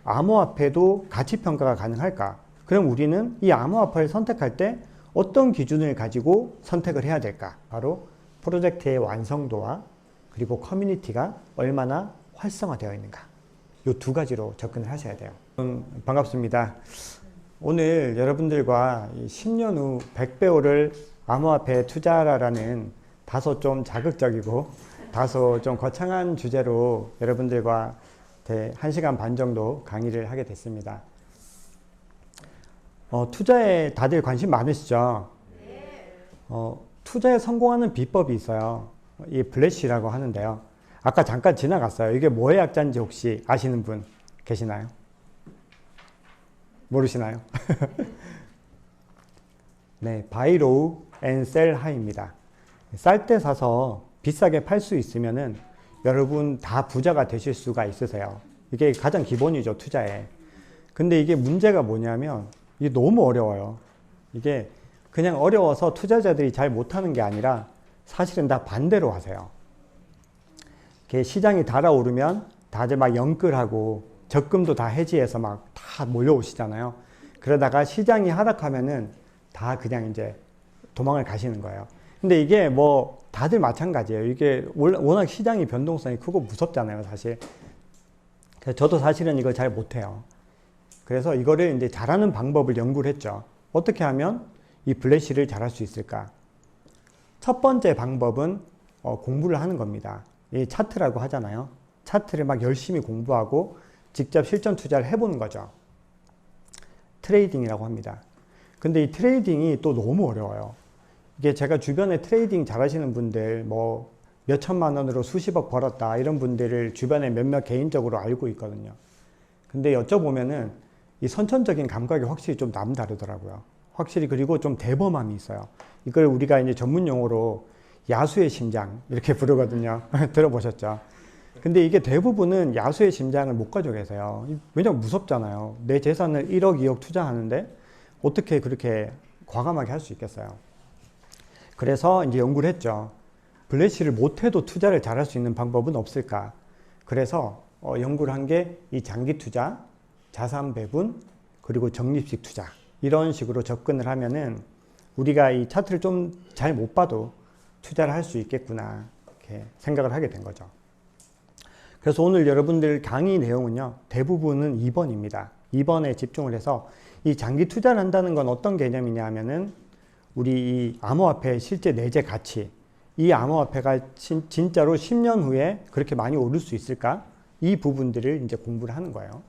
암호화폐도 가치평가가 가능할까? 그럼 우리는 이 암호화폐를 선택할 때 어떤 기준을 가지고 선택을 해야 될까? 바로 프로젝트의 완성도와 그리고 커뮤니티가 얼마나 활성화되어 있는가. 이 두 가지로 접근을 하셔야 돼요. 반갑습니다. 오늘 여러분들과 10년 후 100배 암호화폐 투자라는 다소 좀 자극적이고 다소 좀 거창한 주제로 여러분들과 1시간 반 정도 강의를 하게 됐습니다. 투자에 다들 관심 많으시죠? 투자에 성공하는 비법이 있어요. 이 블래시라고 하는데요. 아까 잠깐 지나갔어요. 이게 뭐의 약자인지 혹시 아시는 분 계시나요? 모르시나요? 네, buy low and sell high입니다. 쌀 때 사서 비싸게 팔 수 있으면은 여러분 다 부자가 되실 수가 있으세요. 이게 가장 기본이죠, 투자에. 근데 이게 문제가 뭐냐면 이게 너무 어려워요. 이게 그냥 어려워서 투자자들이 잘 못하는 게 아니라 사실은 다 반대로 하세요. 이렇게 시장이 달아오르면 다들 막 영끌하고 적금도 다 해지해서 막 다 몰려오시잖아요. 그러다가 시장이 하락하면은 다 그냥 이제 도망을 가시는 거예요. 근데 이게 뭐 다들 마찬가지예요. 이게 워낙 시장이 변동성이 크고 무섭잖아요, 사실. 그래서 저도 사실은 이걸 잘 못해요. 그래서 이거를 이제 잘하는 방법을 연구를 했죠. 어떻게 하면 이 블래시를 잘할 수 있을까? 첫 번째 방법은 공부를 하는 겁니다. 이 차트라고 하잖아요. 차트를 막 열심히 공부하고 직접 실전 투자를 해보는 거죠. 트레이딩이라고 합니다. 근데 이 트레이딩이 또 너무 어려워요. 이게 제가 주변에 트레이딩 잘하시는 분들 뭐 몇천만 원으로 수십억 벌었다 이런 분들을 주변에 몇몇 개인적으로 알고 있거든요. 근데 여쭤보면은 이 선천적인 감각이 확실히 좀 남다르더라고요. 확실히. 그리고 좀 대범함이 있어요. 이걸 우리가 이제 전문 용어로 야수의 심장 이렇게 부르거든요. 들어보셨죠? 근데 이게 대부분은 야수의 심장을 못 가지고 계세요. 왜냐면 무섭잖아요. 내 재산을 1억, 2억 투자하는데 어떻게 그렇게 과감하게 할 수 있겠어요? 그래서 이제 연구를 했죠. 블래시를 못해도 투자를 잘할 수 있는 방법은 없을까? 그래서 연구를 한 게 이 장기 투자, 자산 배분, 그리고 적립식 투자 이런 식으로 접근을 하면은 우리가 이 차트를 좀 잘 못 봐도 투자를 할 수 있겠구나 이렇게 생각을 하게 된 거죠. 그래서 오늘 여러분들 강의 내용은요, 대부분은 2번입니다. 2번에 집중을 해서 이 장기 투자를 한다는 건 어떤 개념이냐 하면은 우리 이 암호화폐의 실제 내재 가치, 이 암호화폐가 진짜로 10년 후에 그렇게 많이 오를 수 있을까? 이 부분들을 이제 공부를 하는 거예요.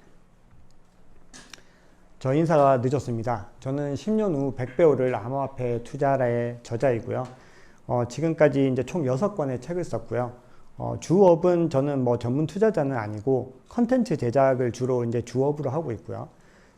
저 인사가 늦었습니다. 저는 10년 후 100배 암호화폐 투자의 저자이고요. 지금까지 이제 총 6권의 책을 썼고요. 주업은 저는 뭐 전문 투자자는 아니고 컨텐츠 제작을 주로 이제 주업으로 하고 있고요.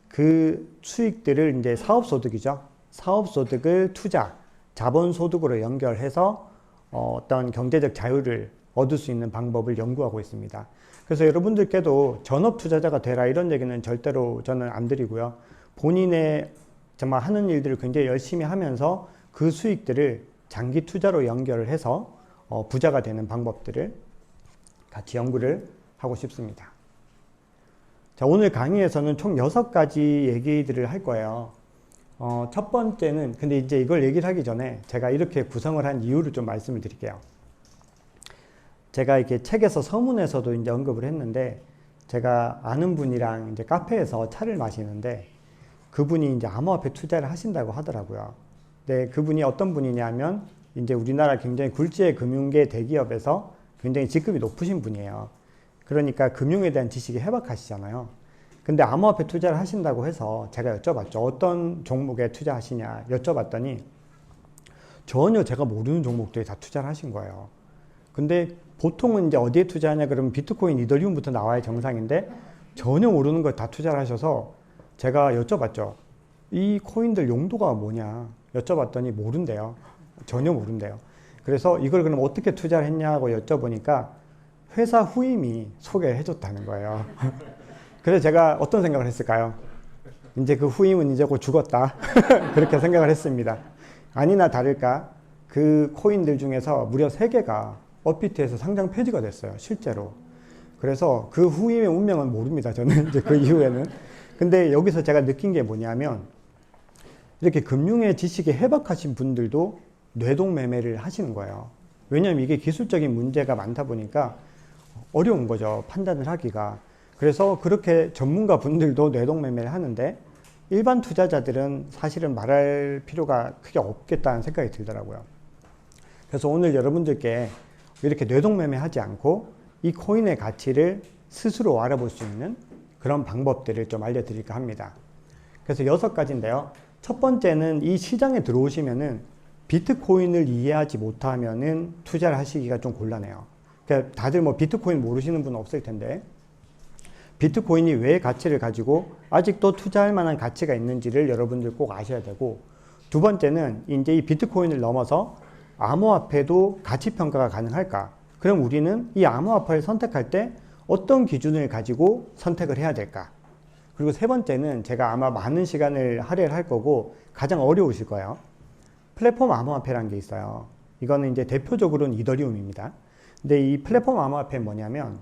그 수익들을 이제 사업소득이죠. 사업소득을 투자, 자본소득으로 연결해서 어떤 경제적 자유를 얻을 수 있는 방법을 연구하고 있습니다. 그래서 여러분들께도 전업 투자자가 되라 이런 얘기는 절대로 저는 안 드리고요. 본인의 정말 하는 일들을 굉장히 열심히 하면서 그 수익들을 장기 투자로 연결을 해서 부자가 되는 방법들을 같이 연구를 하고 싶습니다. 자, 오늘 강의에서는 총 6가지 얘기들을 할 거예요. 첫 번째는, 근데 이제 이걸 얘기를 하기 전에 제가 이렇게 구성을 한 이유를 좀 말씀을 드릴게요. 제가 이렇게 책에서 서문에서도 이제 언급을 했는데, 제가 아는 분이랑 이제 카페에서 차를 마시는데, 그분이 이제 암호화폐 투자를 하신다고 하더라고요. 근데 그분이 어떤 분이냐면, 이제 우리나라 굉장히 굴지의 금융계 대기업에서 굉장히 직급이 높으신 분이에요. 그러니까 금융에 대한 지식이 해박하시잖아요. 근데 암호화폐 투자를 하신다고 해서 제가 여쭤봤죠. 어떤 종목에 투자하시냐 여쭤봤더니 전혀 제가 모르는 종목들에 다 투자를 하신 거예요. 근데 보통은 이제 어디에 투자하냐 그러면 비트코인, 이더리움부터 나와야 정상인데 전혀 모르는 걸 다 투자를 하셔서 제가 여쭤봤죠. 이 코인들 용도가 뭐냐 여쭤봤더니 모른대요. 전혀 모른대요. 그래서 이걸 그럼 어떻게 투자를 했냐고 여쭤보니까 회사 후임이 소개를 해줬다는 거예요. 그래서 제가 어떤 생각을 했을까요? 이제 그 후임은 이제 곧 죽었다. 그렇게 생각을 했습니다. 아니나 다를까 그 코인들 중에서 무려 3개가 업비트에서 상장 폐지가 됐어요. 실제로. 그래서 그 후임의 운명은 모릅니다. 저는 이제 그 이후에는. 근데 여기서 제가 느낀 게 뭐냐면 이렇게 금융의 지식이 해박하신 분들도 뇌동매매를 하시는 거예요. 왜냐하면 이게 기술적인 문제가 많다 보니까 어려운 거죠. 판단을 하기가. 그래서 그렇게 전문가 분들도 뇌동매매를 하는데 일반 투자자들은 사실은 말할 필요가 크게 없겠다는 생각이 들더라고요. 그래서 오늘 여러분들께 이렇게 뇌동매매 하지 않고 이 코인의 가치를 스스로 알아볼 수 있는 그런 방법들을 좀 알려드릴까 합니다. 그래서 6가지인데요. 첫 번째는 이 시장에 들어오시면은 비트코인을 이해하지 못하면은 투자를 하시기가 좀 곤란해요. 그러니까 다들 뭐 비트코인 모르시는 분은 없을 텐데 비트코인이 왜 가치를 가지고 아직도 투자할 만한 가치가 있는지를 여러분들 꼭 아셔야 되고, 두 번째는 이제 이 비트코인을 넘어서 암호화폐도 가치평가가 가능할까? 그럼 우리는 이 암호화폐를 선택할 때 어떤 기준을 가지고 선택을 해야 될까? 그리고 세 번째는 제가 아마 많은 시간을 할애를 할 거고 가장 어려우실 거예요. 플랫폼 암호화폐라는 게 있어요. 이거는 이제 대표적으로는 이더리움입니다. 근데 이 플랫폼 암호화폐는 뭐냐면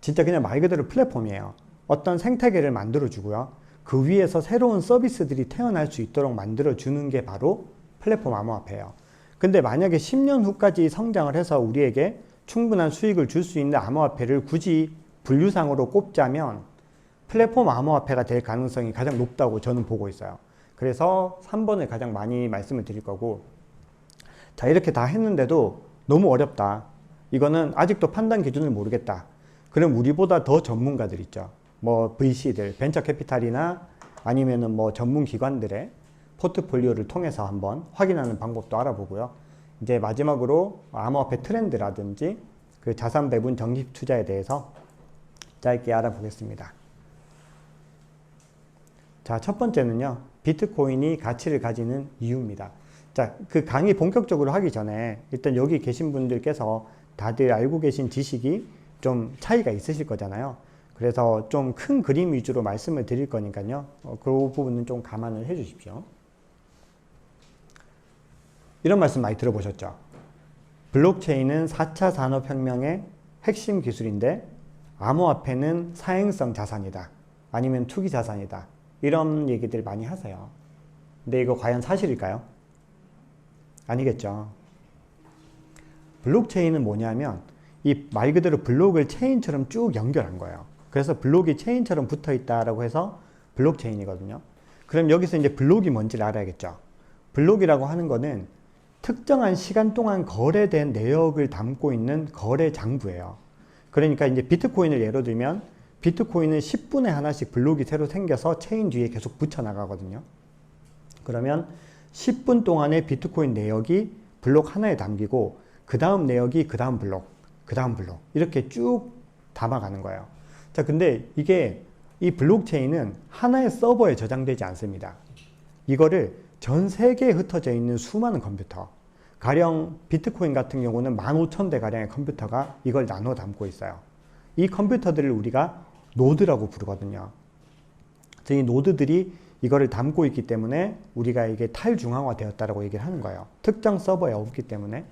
진짜 그냥 말 그대로 플랫폼이에요. 어떤 생태계를 만들어 주고요. 그 위에서 새로운 서비스들이 태어날 수 있도록 만들어 주는 게 바로 플랫폼 암호화폐예요. 근데 만약에 10년 후까지 성장을 해서 우리에게 충분한 수익을 줄 수 있는 암호화폐를 굳이 분류상으로 꼽자면 플랫폼 암호화폐가 될 가능성이 가장 높다고 저는 보고 있어요. 그래서 3번을 가장 많이 말씀을 드릴 거고, 자, 이렇게 다 했는데도 너무 어렵다. 이거는 아직도 판단 기준을 모르겠다. 그럼 우리보다 더 전문가들 있죠. 뭐 VC들, 벤처 캐피탈이나 아니면은 뭐 전문 기관들의 포트폴리오를 통해서 한번 확인하는 방법도 알아보고요. 이제 마지막으로 암호화폐 트렌드라든지 그 자산 배분 적립 투자에 대해서 짧게 알아보겠습니다. 자, 첫 번째는요, 비트코인이 가치를 가지는 이유입니다. 자, 그 강의 본격적으로 하기 전에 일단 여기 계신 분들께서 다들 알고 계신 지식이 좀 차이가 있으실 거잖아요. 그래서 좀 큰 그림 위주로 말씀을 드릴 거니까요. 그 부분은 좀 감안을 해 주십시오. 이런 말씀 많이 들어보셨죠? 블록체인은 4차 산업혁명의 핵심 기술인데 암호화폐는 사행성 자산이다. 아니면 투기 자산이다. 이런 얘기들 많이 하세요. 근데 이거 과연 사실일까요? 아니겠죠. 블록체인은 뭐냐면 이 말 그대로 블록을 체인처럼 쭉 연결한 거예요. 그래서 블록이 체인처럼 붙어 있다라고 해서 블록체인이거든요. 그럼 여기서 이제 블록이 뭔지를 알아야겠죠. 블록이라고 하는 거는 특정한 시간 동안 거래된 내역을 담고 있는 거래 장부예요. 그러니까 이제 비트코인을 예로 들면 비트코인은 10분에 하나씩 블록이 새로 생겨서 체인 뒤에 계속 붙여 나가거든요. 그러면 10분 동안의 비트코인 내역이 블록 하나에 담기고 그 다음 내역이 그 다음 블록, 그 다음 블록 이렇게 쭉 담아가는 거예요. 자, 근데 이게 이 블록체인은 하나의 서버에 저장되지 않습니다. 이거를 전 세계에 흩어져 있는 수많은 컴퓨터, 가령 비트코인 같은 경우는 15,000대 가량의 컴퓨터가 이걸 나눠 담고 있어요. 이 컴퓨터들을 우리가 노드라고 부르거든요. 그래서 이 노드들이 이거를 담고 있기 때문에 우리가 이게 탈중앙화 되었다라고 얘기를 하는 거예요. 특정 서버에 없기 때문에.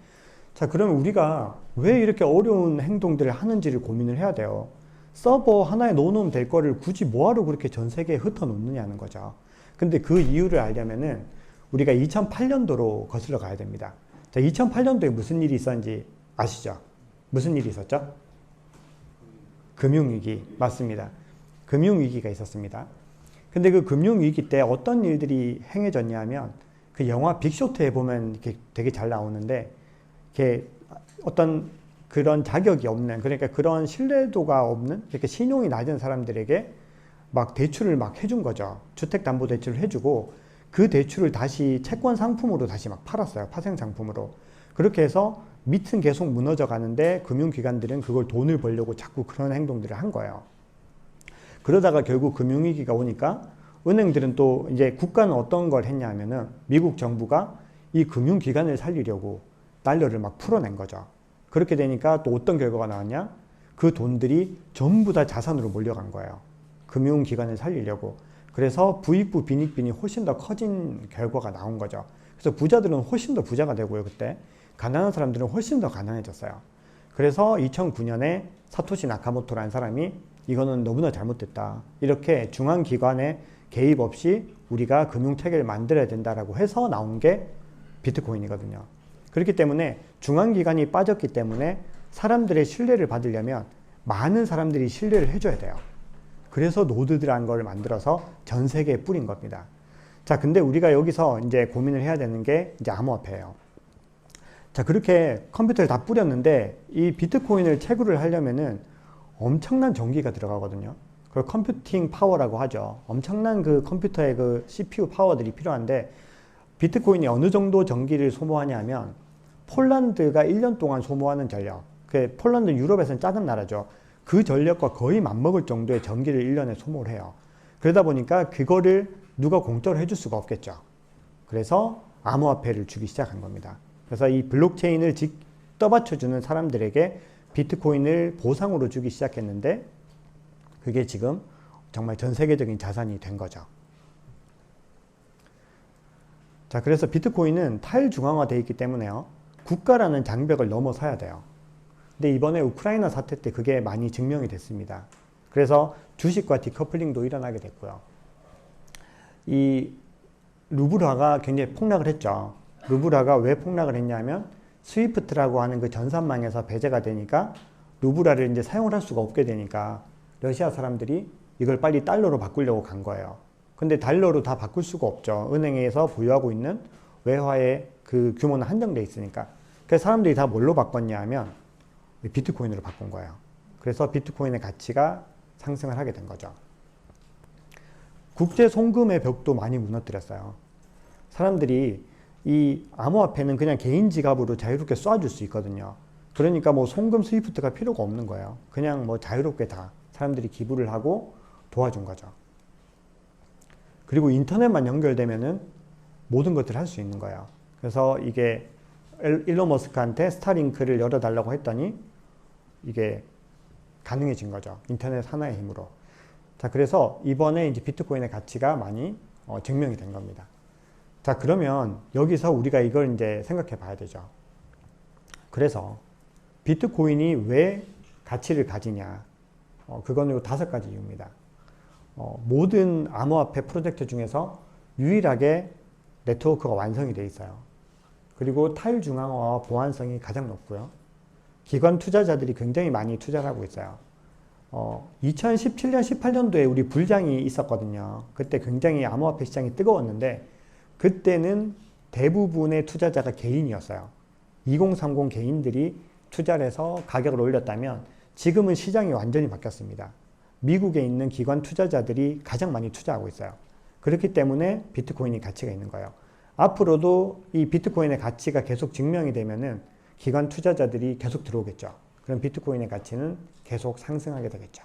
자, 그러면 우리가 왜 이렇게 어려운 행동들을 하는지를 고민을 해야 돼요. 서버 하나에 넣어놓으면 될 거를 굳이 뭐하러 그렇게 전 세계에 흩어놓느냐는 거죠. 근데 그 이유를 알려면은 우리가 2008년도로 거슬러 가야 됩니다. 자, 2008년도에 무슨 일이 있었는지 아시죠? 무슨 일이 있었죠? 금융위기. 맞습니다. 금융위기가 있었습니다. 근데 그 금융위기 때 어떤 일들이 행해졌냐면 그 영화 빅쇼트에 보면 이렇게 되게 잘 나오는데 이렇게 어떤 그런 자격이 없는, 그러니까 그런 신뢰도가 없는 이렇게 신용이 낮은 사람들에게 막 대출을 막 해준 거죠. 주택담보대출을 해주고 그 대출을 다시 채권 상품으로 다시 막 팔았어요. 파생 상품으로. 그렇게 해서 밑은 계속 무너져 가는데 금융기관들은 그걸 돈을 벌려고 자꾸 그런 행동들을 한 거예요. 그러다가 결국 금융위기가 오니까 은행들은 또 이제 국가는 어떤 걸 했냐 하면은 미국 정부가 이 금융기관을 살리려고 달러를 막 풀어낸 거죠. 그렇게 되니까 또 어떤 결과가 나왔냐? 그 돈들이 전부 다 자산으로 몰려간 거예요. 금융기관을 살리려고. 그래서 부익부 빈익빈이 훨씬 더 커진 결과가 나온 거죠. 그래서 부자들은 훨씬 더 부자가 되고요, 그때. 가난한 사람들은 훨씬 더 가난해졌어요. 그래서 2009년에 사토시 나카모토라는 사람이 이거는 너무나 잘못됐다. 이렇게 중앙기관의 개입 없이 우리가 금융체계를 만들어야 된다라고 해서 나온 게 비트코인이거든요. 그렇기 때문에 중앙기관이 빠졌기 때문에 사람들의 신뢰를 받으려면 많은 사람들이 신뢰를 해줘야 돼요. 그래서 노드라는 걸 만들어서 전 세계에 뿌린 겁니다. 자, 근데 우리가 여기서 이제 고민을 해야 되는 게 이제 암호화폐예요. 자, 그렇게 컴퓨터를 다 뿌렸는데 이 비트코인을 채굴을 하려면은 엄청난 전기가 들어가거든요. 그걸 컴퓨팅 파워라고 하죠. 엄청난 그 컴퓨터의 그 CPU 파워들이 필요한데 비트코인이 어느 정도 전기를 소모하냐 하면 폴란드가 1년 동안 소모하는 전력, 폴란드 유럽에서는 작은 나라죠. 그 전력과 거의 맞먹을 정도의 전기를 1년에 소모를 해요. 그러다 보니까 그거를 누가 공짜로 해줄 수가 없겠죠. 그래서 암호화폐를 주기 시작한 겁니다. 그래서 이 블록체인을 떠받쳐주는 사람들에게 비트코인을 보상으로 주기 시작했는데 그게 지금 정말 전 세계적인 자산이 된 거죠. 자, 그래서 비트코인은 탈중앙화되어 있기 때문에요. 국가라는 장벽을 넘어서야 돼요. 근데 이번에 우크라이나 사태 때 그게 많이 증명이 됐습니다. 그래서 주식과 디커플링도 일어나게 됐고요. 이 루블화가 굉장히 폭락을 했죠. 루블화가 왜 폭락을 했냐면 스위프트라고 하는 그 전산망에서 배제가 되니까 루블화를 이제 사용을 할 수가 없게 되니까 러시아 사람들이 이걸 빨리 달러로 바꾸려고 간 거예요. 근데 달러로 다 바꿀 수가 없죠. 은행에서 보유하고 있는 외화의 그 규모는 한정돼 있으니까. 그래서 사람들이 다 뭘로 바꿨냐 하면 비트코인으로 바꾼 거예요. 그래서 비트코인의 가치가 상승을 하게 된 거죠. 국제 송금의 벽도 많이 무너뜨렸어요. 사람들이 이 암호화폐는 그냥 개인 지갑으로 자유롭게 쏴줄 수 있거든요. 그러니까 뭐 송금 스위프트가 필요가 없는 거예요. 그냥 뭐 자유롭게 다 사람들이 기부를 하고 도와준 거죠. 그리고 인터넷만 연결되면은 모든 것들을 할 수 있는 거예요. 그래서 이게 일론 머스크한테 스타링크를 열어달라고 했더니 이게 가능해진 거죠. 인터넷 하나의 힘으로. 자, 그래서 이번에 이제 비트코인의 가치가 많이 증명이 된 겁니다. 자, 그러면 여기서 우리가 이걸 이제 생각해 봐야 되죠. 그래서 비트코인이 왜 가치를 가지냐? 그거는 5가지 이유입니다. 모든 암호화폐 프로젝트 중에서 유일하게 네트워크가 완성이 되어 있어요. 그리고 탈중앙화와 보안성이 가장 높고요. 기관 투자자들이 굉장히 많이 투자를 하고 있어요. 2017년, 18년도에 우리 불장이 있었거든요. 그때 굉장히 암호화폐 시장이 뜨거웠는데 그때는 대부분의 투자자가 개인이었어요. 2030 개인들이 투자를 해서 가격을 올렸다면 지금은 시장이 완전히 바뀌었습니다. 미국에 있는 기관 투자자들이 가장 많이 투자하고 있어요. 그렇기 때문에 비트코인이 가치가 있는 거예요. 앞으로도 이 비트코인의 가치가 계속 증명이 되면은 기관 투자자들이 계속 들어오겠죠. 그럼 비트코인의 가치는 계속 상승하게 되겠죠.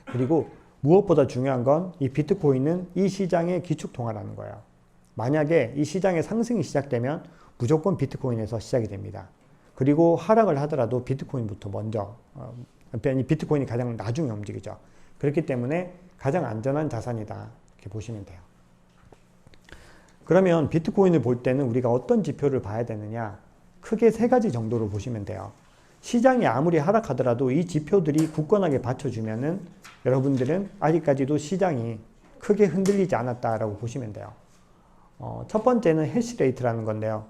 그리고 무엇보다 중요한 건 이 비트코인은 이 시장의 기축통화라는 거예요. 만약에 이 시장의 상승이 시작되면 무조건 비트코인에서 시작이 됩니다. 그리고 하락을 하더라도 비트코인부터 먼저, 비트코인이 가장 나중에 움직이죠. 그렇기 때문에 가장 안전한 자산이다. 이렇게 보시면 돼요. 그러면 비트코인을 볼 때는 우리가 어떤 지표를 봐야 되느냐? 크게 3가지 정도로 보시면 돼요. 시장이 아무리 하락하더라도 이 지표들이 굳건하게 받쳐주면은 여러분들은 아직까지도 시장이 크게 흔들리지 않았다라고 보시면 돼요. 첫 번째는 해시레이트라는 건데요.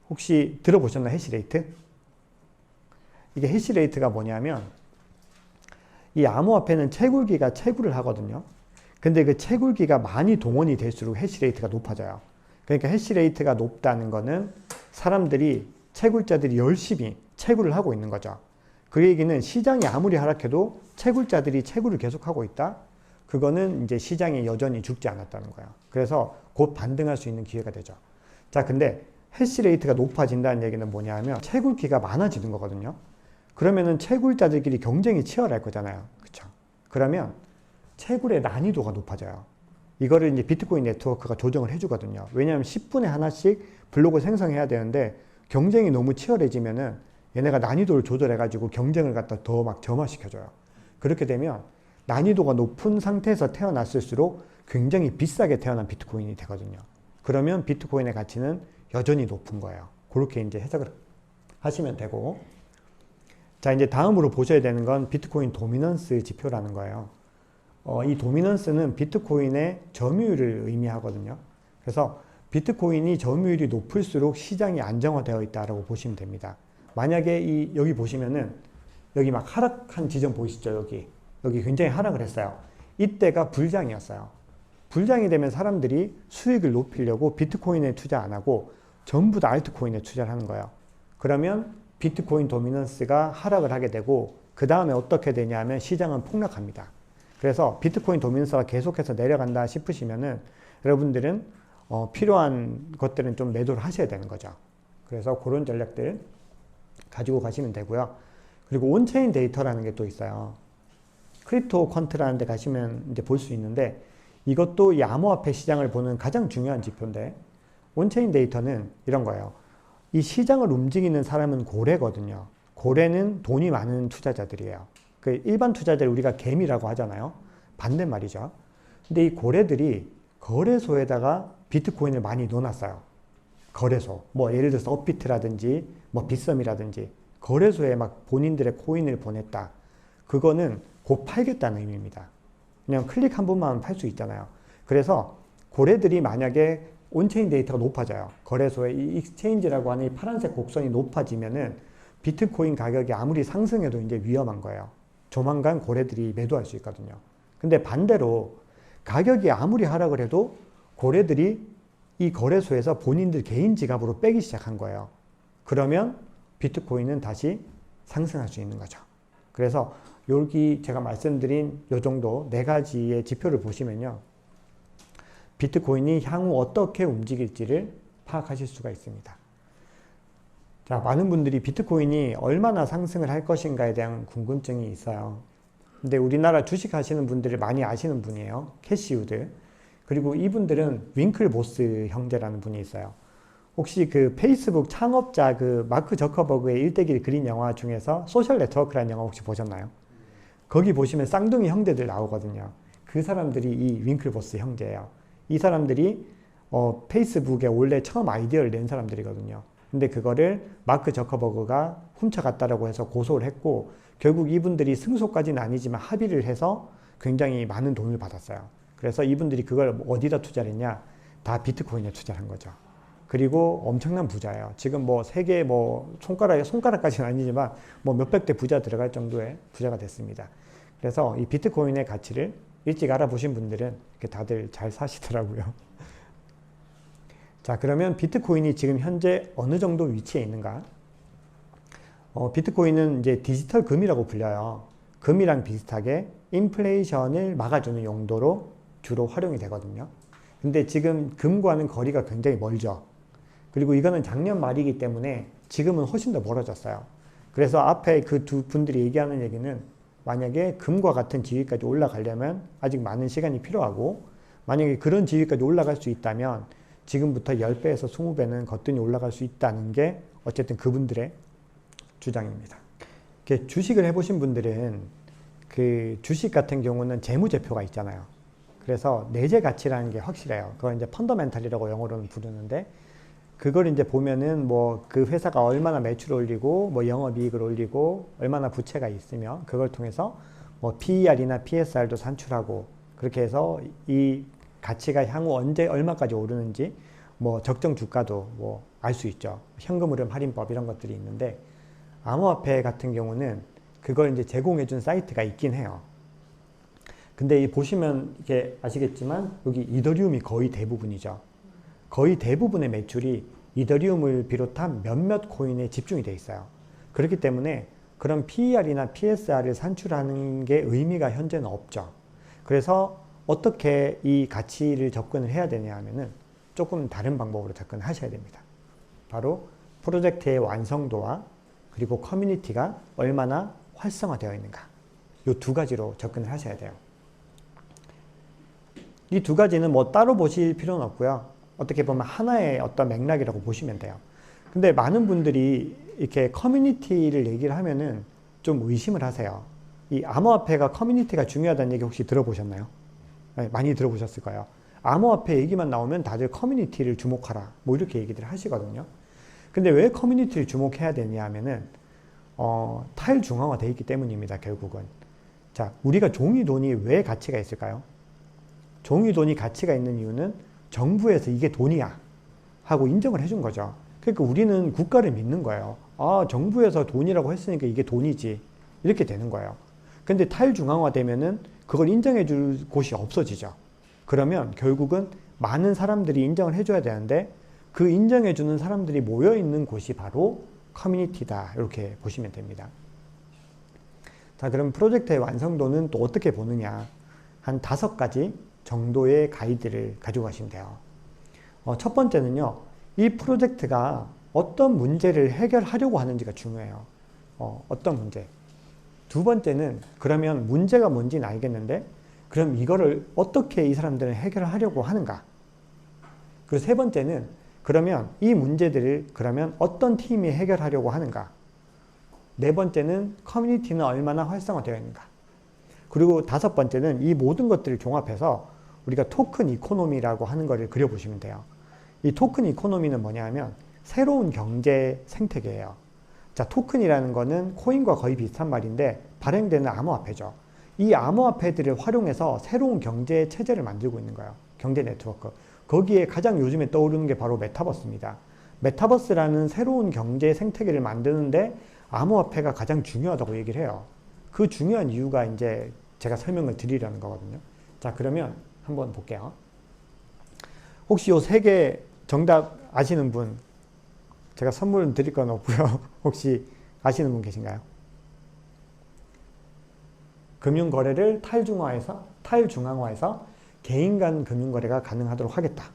혹시 들어보셨나요? 해시레이트? 이게 해시레이트가 뭐냐면 이 암호화폐는 채굴기가 채굴을 하거든요. 근데 그 채굴기가 많이 동원이 될수록 해시레이트가 높아져요. 그러니까 해시레이트가 높다는 거는 사람들이 채굴자들이 열심히 채굴을 하고 있는 거죠. 그 얘기는 시장이 아무리 하락해도 채굴자들이 채굴을 계속하고 있다. 그거는 이제 시장이 여전히 죽지 않았다는 거예요. 그래서 곧 반등할 수 있는 기회가 되죠. 자, 근데 해시레이트가 높아진다는 얘기는 뭐냐 하면 채굴기가 많아지는 거거든요. 그러면은 채굴자들끼리 경쟁이 치열할 거잖아요. 그쵸? 그러면 채굴의 난이도가 높아져요. 이거를 이제 비트코인 네트워크가 조정을 해주거든요. 왜냐하면 10분에 하나씩 블록을 생성해야 되는데 경쟁이 너무 치열해지면은 얘네가 난이도를 조절해가지고 경쟁을 갖다 더 막 점화시켜줘요. 그렇게 되면 난이도가 높은 상태에서 태어났을수록 굉장히 비싸게 태어난 비트코인이 되거든요. 그러면 비트코인의 가치는 여전히 높은 거예요. 그렇게 이제 해석을 하시면 되고, 자, 이제 다음으로 보셔야 되는 건 비트코인 도미넌스 지표라는 거예요. 이 도미넌스는 비트코인의 점유율을 의미하거든요. 그래서 비트코인이 점유율이 높을수록 시장이 안정화되어 있다고 보시면 됩니다. 만약에 여기 보시면은 여기 막 하락한 지점 보이시죠? 여기 굉장히 하락을 했어요. 이때가 불장이었어요. 불장이 되면 사람들이 수익을 높이려고 비트코인에 투자 안 하고 전부 다 알트코인에 투자를 하는 거예요. 그러면 비트코인 도미넌스가 하락을 하게 되고 그 다음에 어떻게 되냐면 시장은 폭락합니다. 그래서 비트코인 도미넌스가 계속해서 내려간다 싶으시면은 여러분들은 필요한 것들은 좀 매도를 하셔야 되는 거죠. 그래서 그런 전략들 가지고 가시면 되고요. 그리고 온체인 데이터라는 게 또 있어요. 크립토 퀀트라는 데 가시면 이제 볼 수 있는데 이것도 이 암호화폐 시장을 보는 가장 중요한 지표인데 온체인 데이터는 이런 거예요. 이 시장을 움직이는 사람은 고래거든요. 고래는 돈이 많은 투자자들이에요. 그 일반 투자자를 우리가 개미라고 하잖아요. 반대말이죠. 근데 이 고래들이 거래소에다가 비트코인을 많이 넣어놨어요. 거래소. 뭐 예를 들어서 업비트라든지 뭐 빗썸이라든지 거래소에 막 본인들의 코인을 보냈다. 그거는 곧 팔겠다는 의미입니다. 그냥 클릭 한 번만 팔 수 있잖아요. 그래서 고래들이 만약에 온체인 데이터가 높아져요. 거래소의 이 익스체인지라고 하는 이 파란색 곡선이 높아지면은 비트코인 가격이 아무리 상승해도 이제 위험한 거예요. 조만간 고래들이 매도할 수 있거든요. 근데 반대로 가격이 아무리 하락을 해도 고래들이 이 거래소에서 본인들 개인 지갑으로 빼기 시작한 거예요. 그러면 비트코인은 다시 상승할 수 있는 거죠. 그래서 여기 제가 말씀드린 요 정도 4가지의 지표를 보시면요. 비트코인이 향후 어떻게 움직일지를 파악하실 수가 있습니다. 자, 많은 분들이 비트코인이 얼마나 상승을 할 것인가에 대한 궁금증이 있어요. 근데 우리나라 주식 하시는 분들을 많이 아시는 분이에요. 캐시우드. 그리고 이분들은 윙클보스 형제라는 분이 있어요. 혹시 그 페이스북 창업자 그 마크 저커버그의 1대1 그린 영화 중에서 소셜 네트워크라는 영화 혹시 보셨나요? 거기 보시면 쌍둥이 형제들 나오거든요. 그 사람들이 이 윙클보스 형제예요. 이 사람들이 페이스북에 원래 처음 아이디어를 낸 사람들이거든요. 근데 그거를 마크 저커버그가 훔쳐갔다라고 해서 고소를 했고 결국 이분들이 승소까지는 아니지만 합의를 해서 굉장히 많은 돈을 받았어요. 그래서 이분들이 그걸 어디다 투자를 했냐? 다 비트코인에 투자를 한 거죠. 그리고 엄청난 부자예요. 지금 뭐 세계 뭐 손가락까지는 아니지만 뭐 몇백 대 부자 들어갈 정도의 부자가 됐습니다. 그래서 이 비트코인의 가치를 일찍 알아보신 분들은 이렇게 다들 잘 사시더라고요. 자, 그러면 비트코인이 지금 현재 어느 정도 위치에 있는가? 비트코인은 이제 디지털 금이라고 불려요. 금이랑 비슷하게 인플레이션을 막아주는 용도로 주로 활용이 되거든요. 근데 지금 금과는 거리가 굉장히 멀죠. 그리고 이거는 작년 말이기 때문에 지금은 훨씬 더 멀어졌어요. 그래서 앞에 그 두 분들이 얘기하는 얘기는 만약에 금과 같은 지위까지 올라가려면 아직 많은 시간이 필요하고 만약에 그런 지위까지 올라갈 수 있다면 지금부터 10배에서 20배는 거뜬히 올라갈 수 있다는 게 어쨌든 그분들의 주장입니다. 주식을 해보신 분들은 그 주식 같은 경우는 재무제표가 있잖아요. 그래서 내재 가치라는 게 확실해요. 그걸 이제 펀더멘탈이라고 영어로는 부르는데 그걸 이제 보면은 뭐 그 회사가 얼마나 매출을 올리고 뭐 영업이익을 올리고 얼마나 부채가 있으며 그걸 통해서 뭐 PER이나 PSR도 산출하고 그렇게 해서 이 가치가 향후 언제 얼마까지 오르는지 뭐 적정 주가도 뭐 알 수 있죠. 현금 흐름 할인법 이런 것들이 있는데 암호화폐 같은 경우는 그걸 이제 제공해 준 사이트가 있긴 해요. 근데 이 보시면 이게 아시겠지만 여기 이더리움이 거의 대부분이죠. 거의 대부분의 매출이 이더리움을 비롯한 몇몇 코인에 집중이 돼 있어요. 그렇기 때문에 그런 PER이나 PSR을 산출하는 게 의미가 현재는 없죠. 그래서 어떻게 이 가치를 접근을 해야 되냐 하면은 조금 다른 방법으로 접근을 하셔야 됩니다. 바로 프로젝트의 완성도와 그리고 커뮤니티가 얼마나 활성화되어 있는가. 이 2가지로 접근을 하셔야 돼요. 이 2가지는 뭐 따로 보실 필요는 없고요. 어떻게 보면 하나의 어떤 맥락이라고 보시면 돼요. 근데 많은 분들이 이렇게 커뮤니티를 얘기를 하면은 좀 의심을 하세요. 이 암호화폐가 커뮤니티가 중요하다는 얘기 혹시 들어보셨나요? 네, 많이 들어보셨을 거예요. 암호화폐 얘기만 나오면 다들 커뮤니티를 주목하라. 뭐 이렇게 얘기들 하시거든요. 근데 왜 커뮤니티를 주목해야 되냐 하면은 탈중앙화되어 있기 때문입니다. 결국은. 자, 우리가 종이돈이 왜 가치가 있을까요? 종이돈이 가치가 있는 이유는 정부에서 이게 돈이야 하고 인정을 해준 거죠. 그러니까 우리는 국가를 믿는 거예요. 아, 정부에서 돈이라고 했으니까 이게 돈이지. 이렇게 되는 거예요. 근데 탈중앙화 되면은 그걸 인정해 줄 곳이 없어지죠. 그러면 결국은 많은 사람들이 인정을 해줘야 되는데 그 인정해 주는 사람들이 모여 있는 곳이 바로 커뮤니티다. 이렇게 보시면 됩니다. 자, 그럼 프로젝트의 완성도는 또 어떻게 보느냐. 한 5가지 정도의 가이드를 가지고 가시면 돼요. 첫 번째는요. 이 프로젝트가 어떤 문제를 해결하려고 하는지가 중요해요. 어떤 문제. 두 번째는 그러면 문제가 뭔지는 알겠는데 그럼 이거를 어떻게 이 사람들은 해결하려고 하는가. 그리고 세 번째는 그러면 이 문제들을 그러면 어떤 팀이 해결하려고 하는가. 네 번째는 커뮤니티는 얼마나 활성화되어 있는가. 그리고 5번째는 이 모든 것들을 종합해서 우리가 토큰 이코노미라고 하는 것을 그려보시면 돼요. 이 토큰 이코노미는 뭐냐 하면 새로운 경제 생태계예요. 자, 토큰이라는 거는 코인과 거의 비슷한 말인데 발행되는 암호화폐죠. 이 암호화폐들을 활용해서 새로운 경제 체제를 만들고 있는 거예요. 경제 네트워크. 거기에 가장 요즘에 떠오르는 게 바로 메타버스입니다. 메타버스라는 새로운 경제 생태계를 만드는데 암호화폐가 가장 중요하다고 얘기를 해요. 그 중요한 이유가 이제 제가 설명을 드리려는 거거든요. 자, 그러면 한번 볼게요. 혹시 요 3개 정답 아시는 분? 제가 선물 드릴 건 없고요. 혹시 아시는 분 계신가요? 금융거래를 탈중앙화해서 개인 간 금융거래가 가능하도록 하겠다.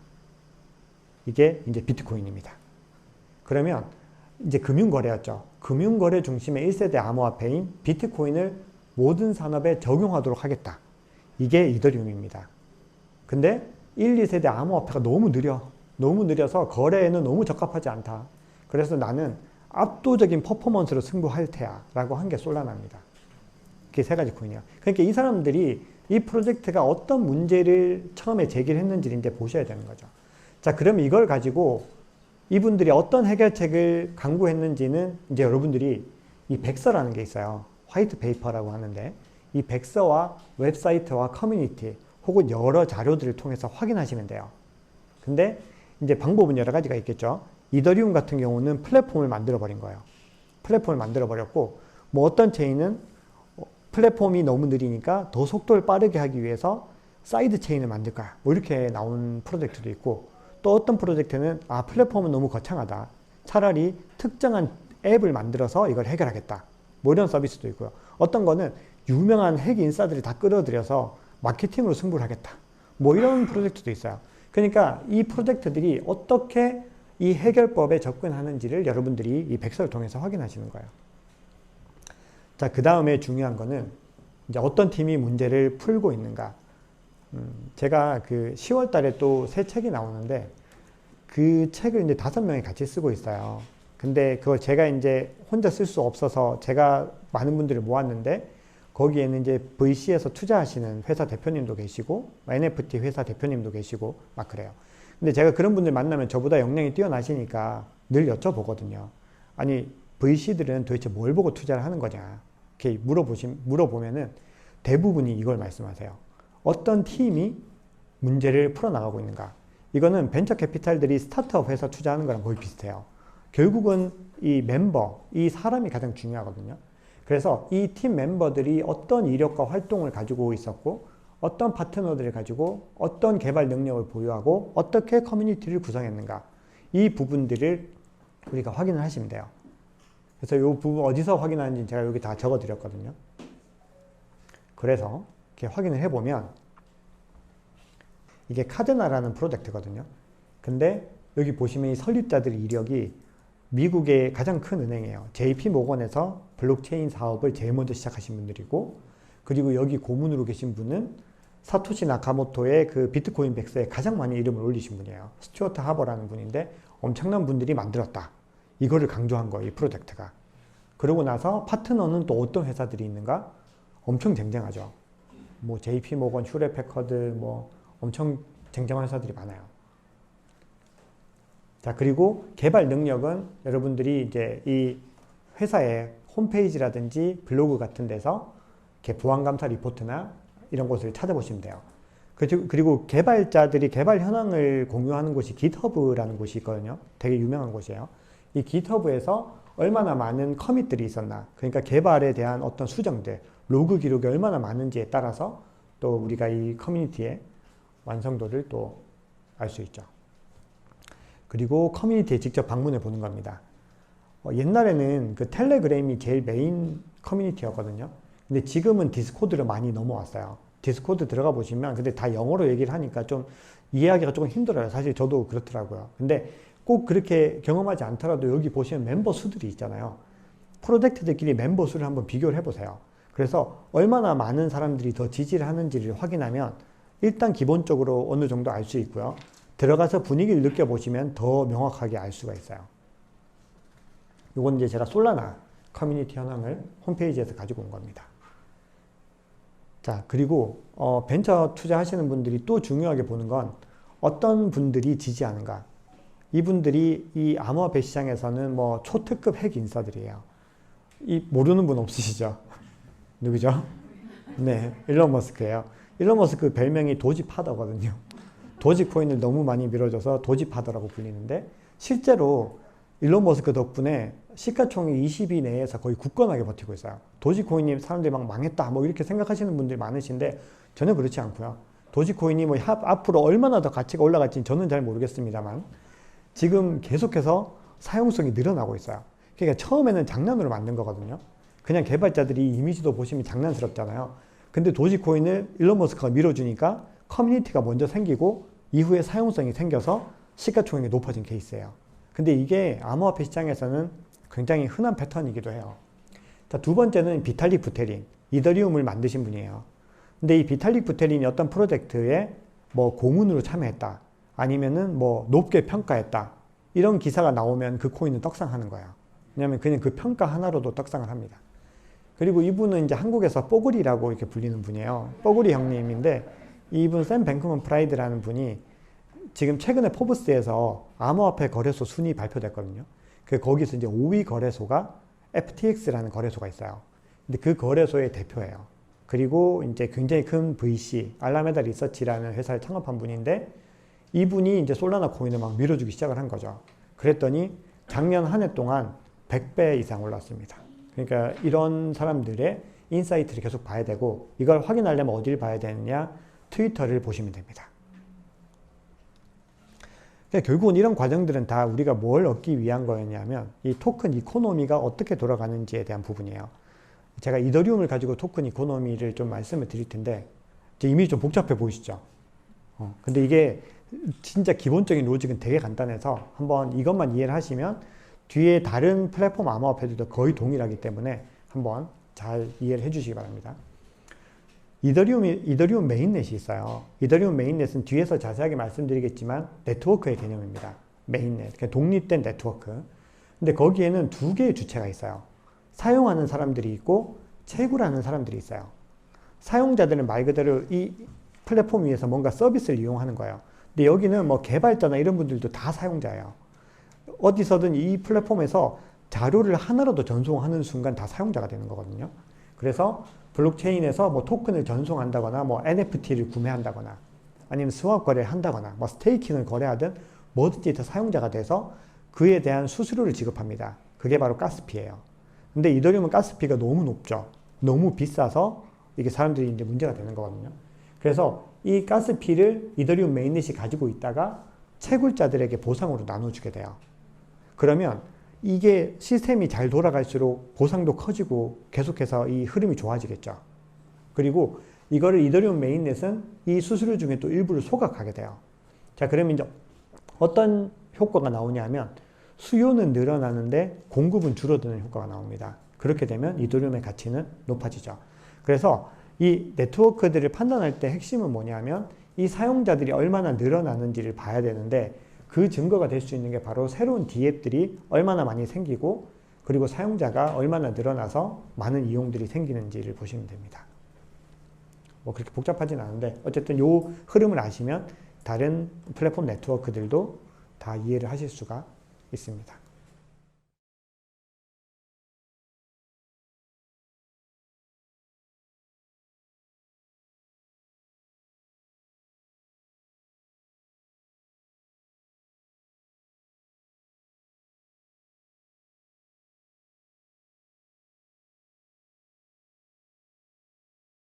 이게 이제 비트코인입니다. 그러면 이제 금융거래였죠. 금융거래 중심의 1세대 암호화폐인 비트코인을 모든 산업에 적용하도록 하겠다. 이게 이더리움입니다. 근데 1, 2세대 암호화폐가 너무 느려. 너무 느려서 거래에는 너무 적합하지 않다. 그래서 나는 압도적인 퍼포먼스로 승부할 테야 라고 한 게 솔라나입니다. 그게 3가지 코인이에요. 그러니까 이 사람들이 이 프로젝트가 어떤 문제를 처음에 제기를 했는지를 이제 보셔야 되는 거죠. 자, 그럼 이걸 가지고 이분들이 어떤 해결책을 강구했는지는 이제 여러분들이 이 백서라는 게 있어요. 화이트 페이퍼라고 하는데 이 백서와 웹사이트와 커뮤니티 혹은 여러 자료들을 통해서 확인하시면 돼요. 근데 이제 방법은 여러 가지가 있겠죠. 이더리움 같은 경우는 플랫폼을 만들어 버린 거예요. 플랫폼을 만들어 버렸고 뭐 어떤 체인은 플랫폼이 너무 느리니까 더 속도를 빠르게 하기 위해서 사이드 체인을 만들 거야. 뭐 이렇게 나온 프로젝트도 있고 또 어떤 프로젝트는 플랫폼은 너무 거창하다. 차라리 특정한 앱을 만들어서 이걸 해결하겠다. 뭐 이런 서비스도 있고요. 어떤 거는 유명한 핵 인싸들이 다 끌어들여서 마케팅으로 승부를 하겠다. 뭐 이런 프로젝트도 있어요. 그러니까 이 프로젝트들이 어떻게 이 해결법에 접근하는지를 여러분들이 이 백서를 통해서 확인하시는 거예요. 자, 그 다음에 중요한 거는 이제 어떤 팀이 문제를 풀고 있는가. 제가 그 10월 달에 또 새 책이 나오는데 그 책을 이제 5명이 같이 쓰고 있어요. 근데 그걸 제가 이제 혼자 쓸 수 없어서 제가 많은 분들을 모았는데 거기에는 이제 VC에서 투자하시는 회사 대표님도 계시고 NFT 회사 대표님도 계시고 막 그래요. 근데 제가 그런 분들 만나면 저보다 역량이 뛰어나시니까 늘 여쭤보거든요. 아니, VC들은 도대체 뭘 보고 투자를 하는 거냐? 이렇게 물어보면은 대부분이 이걸 말씀하세요. 어떤 팀이 문제를 풀어나가고 있는가? 이거는 벤처 캐피탈들이 스타트업 회사 투자하는 거랑 거의 비슷해요. 결국은 이 멤버, 이 사람이 가장 중요하거든요. 그래서 이 팀 멤버들이 어떤 이력과 활동을 가지고 있었고 어떤 파트너들을 가지고 어떤 개발 능력을 보유하고 어떻게 커뮤니티를 구성했는가 이 부분들을 우리가 확인을 하시면 돼요. 그래서 이 부분 어디서 확인하는지 제가 여기 다 적어 드렸거든요. 그래서 이렇게 확인을 해보면 이게 카데나라는 프로젝트거든요. 근데 여기 보시면 이 설립자들 이력이 미국의 가장 큰 은행이에요. JP모건에서 블록체인 사업을 제일 먼저 시작하신 분들이고 그리고 여기 고문으로 계신 분은 사토시 나카모토의 그 비트코인 백서에 가장 많이 이름을 올리신 분이에요. 스튜어트 하버라는 분인데 엄청난 분들이 만들었다. 이거를 강조한 거예요. 이 프로젝트가. 그러고 나서 파트너는 또 어떤 회사들이 있는가? 엄청 쟁쟁하죠. 뭐 JP모건, 휴레패커드 뭐 엄청 쟁쟁한 회사들이 많아요. 자, 그리고 개발 능력은 여러분들이 이제 이 회사의 홈페이지라든지 블로그 같은 데서 이렇게 보안감사 리포트나 이런 곳을 찾아보시면 돼요. 그리고 개발자들이 개발 현황을 공유하는 곳이 GitHub라는 곳이 있거든요. 되게 유명한 곳이에요. 이 GitHub에서 얼마나 많은 커밋들이 있었나, 그러니까 개발에 대한 어떤 수정들, 로그 기록이 얼마나 많은지에 따라서 또 우리가 이 커뮤니티의 완성도를 또 알 수 있죠. 그리고 커뮤니티에 직접 방문해 보는 겁니다. 옛날에는 그 텔레그램이 제일 메인 커뮤니티였거든요. 근데 지금은 디스코드로 많이 넘어왔어요. 디스코드 들어가 보시면, 근데 다 영어로 얘기를 하니까 좀 이해하기가 조금 힘들어요. 사실 저도 그렇더라고요. 근데 꼭 그렇게 경험하지 않더라도 여기 보시면 멤버 수들이 있잖아요. 프로젝트들끼리 멤버 수를 한번 비교를 해보세요. 그래서 얼마나 많은 사람들이 더 지지를 하는지를 확인하면 일단 기본적으로 어느 정도 알 수 있고요. 들어가서 분위기를 느껴보시면 더 명확하게 알 수가 있어요. 이건 이제 제가 솔라나 커뮤니티 현황을 홈페이지에서 가지고 온 겁니다. 자, 그리고 벤처 투자하시는 분들이 또 중요하게 보는 건 어떤 분들이 지지하는가. 이분들이 이 암호화폐 시장에서는 뭐 초특급 핵 인사들이에요. 이 모르는 분 없으시죠? 누구죠? 네, 일론 머스크예요. 일론 머스크 별명이 도지파더거든요. 도지코인을 너무 많이 밀어줘서 도지파더라고 불리는데, 실제로 일론 머스크 덕분에 시가총액 20위 내에서 거의 굳건하게 버티고 있어요. 도지코인이 사람들이 막 망했다 뭐 이렇게 생각하시는 분들이 많으신데 전혀 그렇지 않고요. 도지코인이 뭐 앞으로 얼마나 더 가치가 올라갈지는 저는 잘 모르겠습니다만 지금 계속해서 사용성이 늘어나고 있어요. 그러니까 처음에는 장난으로 만든 거거든요. 그냥 개발자들이 이미지도 보시면 장난스럽잖아요. 근데 도지코인을 일론 머스크가 밀어주니까 커뮤니티가 먼저 생기고 이후에 사용성이 생겨서 시가총액이 높아진 케이스예요. 근데 이게 암호화폐 시장에서는 굉장히 흔한 패턴이기도 해요. 자, 두 번째는 비탈릭 부테린, 이더리움을 만드신 분이에요. 근데 이 비탈릭 부테린이 어떤 프로젝트에 뭐 고문으로 참여했다, 아니면은 뭐 높게 평가했다, 이런 기사가 나오면 그 코인은 떡상하는 거예요. 왜냐하면 그냥 그 평가 하나로도 떡상을 합니다. 그리고 이분은 이제 한국에서 뽀글이라고 이렇게 불리는 분이에요. 뽀글이 형님인데, 이분 샘 뱅크먼 프라이드라는 분이 지금 최근에 포브스에서 암호화폐 거래소 순위 발표됐거든요. 거기서 이제 5위 거래소가 FTX라는 거래소가 있어요. 근데 그 거래소의 대표예요. 그리고 이제 굉장히 큰 VC, 알라메다 리서치라는 회사를 창업한 분인데, 이분이 이제 솔라나 코인을 막 밀어주기 시작을 한 거죠. 그랬더니 작년 한 해 동안 100배 이상 올랐습니다. 그러니까 이런 사람들의 인사이트를 계속 봐야 되고, 이걸 확인하려면 어디를 봐야 되느냐? 트위터를 보시면 됩니다. 그러니까 결국은 이런 과정들은 다 우리가 뭘 얻기 위한 거였냐면 이 토큰 이코노미가 어떻게 돌아가는지에 대한 부분이에요. 제가 이더리움을 가지고 토큰 이코노미를 좀 말씀을 드릴 텐데 이미 좀 복잡해 보이시죠? 근데 이게 진짜 기본적인 로직은 되게 간단해서 한번 이것만 이해를 하시면 뒤에 다른 플랫폼 암호화폐들도 거의 동일하기 때문에 한번 잘 이해를 해 주시기 바랍니다. 이더리움 메인넷이 있어요. 이더리움 메인넷은 뒤에서 자세하게 말씀드리겠지만 네트워크의 개념입니다. 메인넷, 그러니까 독립된 네트워크. 근데 거기에는 두 개의 주체가 있어요. 사용하는 사람들이 있고 채굴하는 사람들이 있어요. 사용자들은 말 그대로 이 플랫폼 위에서 뭔가 서비스를 이용하는 거예요. 근데 여기는 뭐 개발자나 이런 분들도 다 사용자예요. 어디서든 이 플랫폼에서 자료를 하나라도 전송하는 순간 다 사용자가 되는 거거든요. 그래서 블록체인에서 뭐 토큰을 전송한다거나 뭐 NFT를 구매한다거나 아니면 스왑 거래를 한다거나 뭐 스테이킹을 거래하든 뭐든지 다 사용자가 돼서 그에 대한 수수료를 지급합니다. 그게 바로 가스피예요. 근데 이더리움은 가스피가 너무 높죠. 너무 비싸서 이게 사람들이 이제 문제가 되는 거거든요. 그래서 이 가스피를 이더리움 메인넷이 가지고 있다가 채굴자들에게 보상으로 나눠주게 돼요. 그러면 이게 시스템이 잘 돌아갈수록 보상도 커지고 계속해서 이 흐름이 좋아지겠죠. 그리고 이거를 이더리움 메인넷은 이 수수료 중에 또 일부를 소각하게 돼요. 자, 그러면 이제 어떤 효과가 나오냐면 수요는 늘어나는데 공급은 줄어드는 효과가 나옵니다. 그렇게 되면 이더리움의 가치는 높아지죠. 그래서 이 네트워크들을 판단할 때 핵심은 뭐냐면 이 사용자들이 얼마나 늘어나는지를 봐야 되는데 그 증거가 될 수 있는 게 바로 새로운 D앱들이 얼마나 많이 생기고 그리고 사용자가 얼마나 늘어나서 많은 이용들이 생기는지를 보시면 됩니다. 뭐 그렇게 복잡하진 않은데 어쨌든 이 흐름을 아시면 다른 플랫폼 네트워크들도 다 이해를 하실 수가 있습니다.